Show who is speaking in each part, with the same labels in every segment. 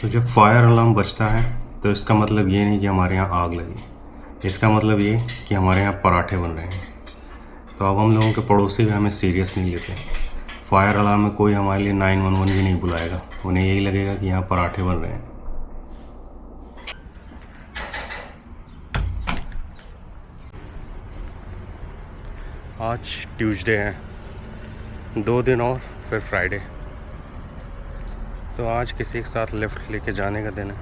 Speaker 1: तो जब fire alarm बजता है तो इसका मतलब ये नहीं कि हमारे यहाँ आग लगी, इसका मतलब ये कि हमारे यहाँ पराठे बन रहे हैं। तो अब हम लोगों के पड़ोसी भी हमें सीरियस नहीं लेते। फायर अलार्म में कोई हमारे लिए 911 भी नहीं बुलाएगा, उन्हें यही लगेगा कि यहाँ पराठे बन रहे हैं। आज ट्यूसडे है, 2 दिन और फिर फ्राइडे। तो आज किसी के साथ लिफ्ट लेके जाने का दिन है।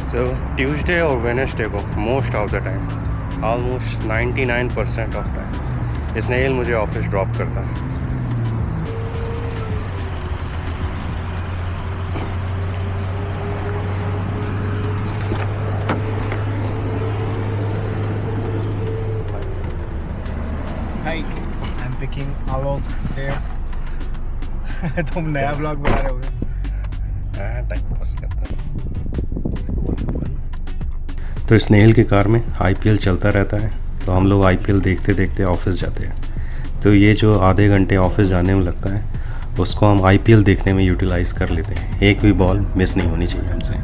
Speaker 1: सो ट्यूसडे और वेडनेसडे को most of the time, almost 99% of time Snehil मुझे ऑफिस ड्रॉप करता है।
Speaker 2: Hi, I'm picking Alok there. तुम नया ब्लॉग बना रहे हो?
Speaker 1: टाइम पास करता है। तो स्नेहिल की कार में आईपीएल चलता रहता है, तो हम लोग आईपीएल देखते देखते ऑफिस जाते हैं। तो ये जो आधे घंटे ऑफिस जाने में लगता है, उसको हम आईपीएल देखने में यूटिलाइज़ कर लेते हैं। एक भी बॉल मिस नहीं होनी चाहिए हमसे।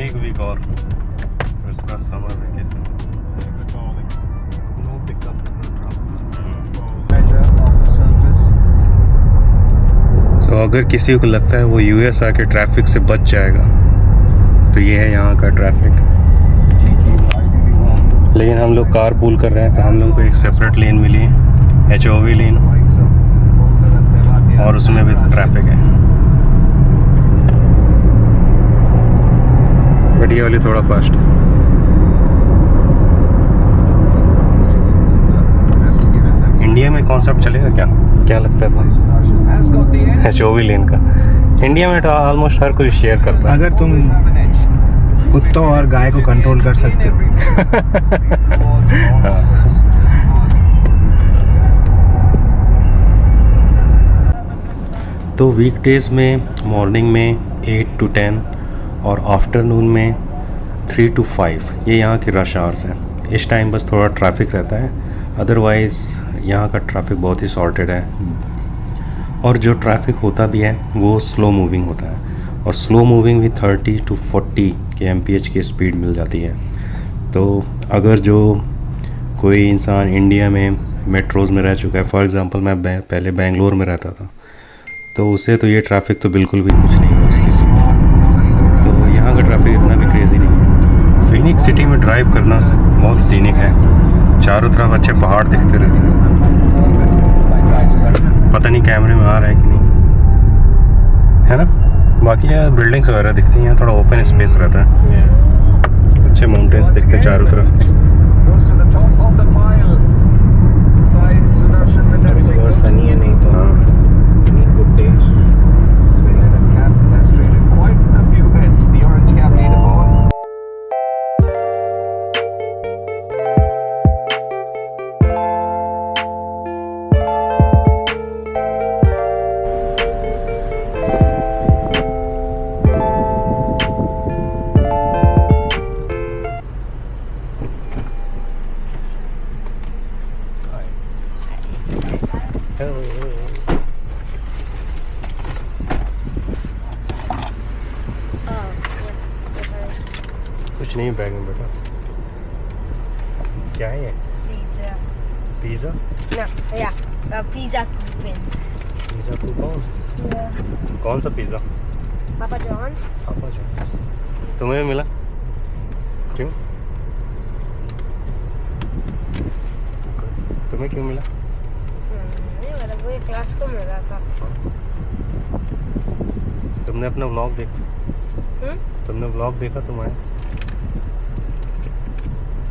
Speaker 1: एक वीक और उसका समर वेकेशन। नो पिकअप तो अगर किसी को लगता है वो यूएस आके ट्रैफिक से बच जाएगा, तो ये है यहाँ का ट्रैफिक। लेकिन हम लोग कार पूल कर रहे हैं, तो हम लोग को एक सेपरेट लेन मिली है, HOV लेन, और उसमें भी ट्रैफिक है। बट ये वाली थोड़ा फास्ट है। इंडिया में कॉन्सेप्ट चलेगा क्या क्या लगता है? HOV लेन का इंडिया में तो ऑलमोस्ट हर कोई शेयर करता है।
Speaker 2: अगर तुम कुत्तों और गाय को कंट्रोल कर सकते हो।
Speaker 1: हाँ। तो वीकडेज में मॉर्निंग में 8 to 10 और आफ्टरनून में 3 to 5 ये यहाँ की रश आवर्स हैं। इस टाइम बस थोड़ा ट्रैफिक रहता है, अदरवाइज़ यहाँ का ट्रैफिक बहुत ही सॉर्टेड है। और जो ट्रैफिक होता भी है वो स्लो मूविंग होता है, और स्लो मूविंग भी 30 to 40 kmph की स्पीड मिल जाती है। तो अगर जो कोई इंसान इंडिया में मेट्रोज़ में रह चुका है, फॉर एग्ज़ाम्पल मैं पहले बेंगलोर में रहता था, तो उसे तो ये ट्रैफिक तो बिल्कुल भी कुछ नहीं है उसकी। तो यहाँ का ट्रैफिक इतना भी क्रेज़ी नहीं है। फिनिक्स सिटी में ड्राइव करना बहुत सीनिक है, चारों तरफ अच्छे पहाड़ दिखते रहते हैं। पता नहीं कैमरे में आ रहा है कि नहीं, है ना। बाकी यहाँ बिल्डिंग्स वगैरह दिखती हैं, यहाँ थोड़ा ओपन स्पेस रहता है, अच्छे माउंटेन्स दिखते हैं चारों तरफ।
Speaker 2: बहुत सनी है, नहीं तो गुड डेज।
Speaker 1: कुछ नहीं बैग में बेटा। क्या है ये? Pizza?
Speaker 3: No, yeah, pizza coupons.
Speaker 1: Pizza coupon?
Speaker 3: Yeah.
Speaker 1: कौन सा पिज़्ज़ा?
Speaker 3: Papa John's.
Speaker 1: पापा जो तुम्हें भी मिला? क्यों? तुम्हें क्यों मिला?
Speaker 3: नहीं मेरा वो क्लास को मिल रहा था।
Speaker 1: तुमने अपना व्लॉग देखा? तुमने व्लॉग देखा तुम्हारे?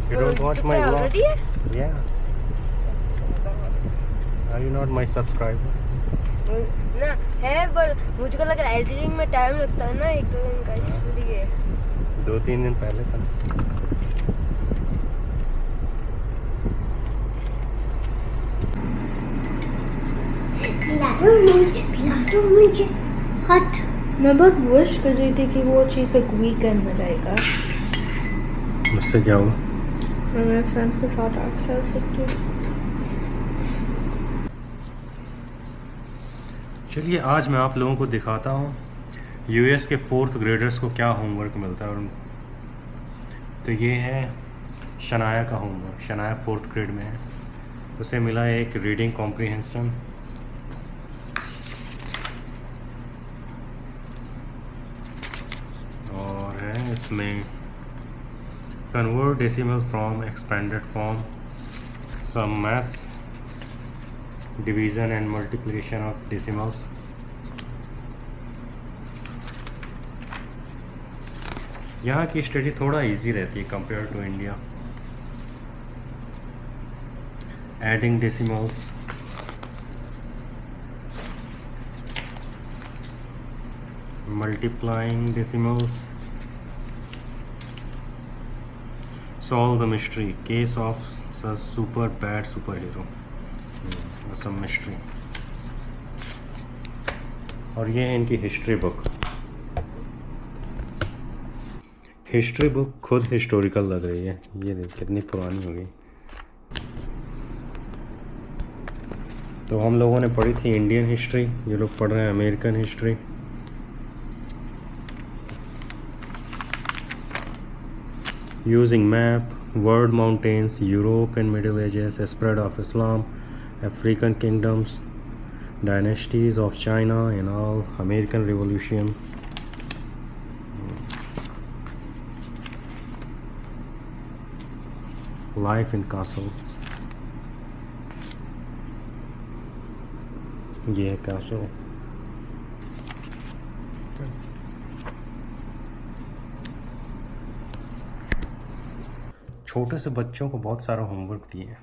Speaker 1: You don't watch my vlog? Yeah. Are you not my subscriber?
Speaker 3: ना है, पर मुझको लग रहा है एडिटिंग में टाइम लगता है ना, 1-2 दिन का, इसलिए
Speaker 1: 2-3 दिन पहले था।
Speaker 3: हट। मैं बहुत विश कर रही थी कि वो चीज़ एक वीकेंड में रहेगा,
Speaker 1: उससे क्या हुआ?
Speaker 3: मैं मेरे फ्रेंड्स के साथ आके खेल सकती हूँ।
Speaker 1: चलिए आज मैं आप लोगों को दिखाता हूँ यूएस के 4th ग्रेडर्स को क्या होमवर्क मिलता है। और तो ये है शनाया का होमवर्क। शनाया 4th ग्रेड में है, उसे मिला है एक रीडिंग कॉम्प्रिहेंशन, और है इसमें convert decimal from expanded form, some maths, division and multiplication of decimals. यहाँ की स्टडी थोड़ा इजी रहती है compare to India. Adding decimals, multiplying decimals, solve the mystery, case of super bad superhero, सब mystery. और ये है इनकी हिस्ट्री बुक। हिस्ट्री बुक खुद हिस्टोरिकल लग रही है, ये देखिए कितनी पुरानी हो गई। तो हम लोगों ने पढ़ी थी इंडियन हिस्ट्री, ये लोग पढ़ रहे हैं American history. Using map, world mountains, Europe and middle ages, spread of Islam, African kingdoms, dynasties of China and all, American revolution. Life in castle, ये है कासल। छोटे से बच्चों को बहुत सारा होमवर्क दिए हैं।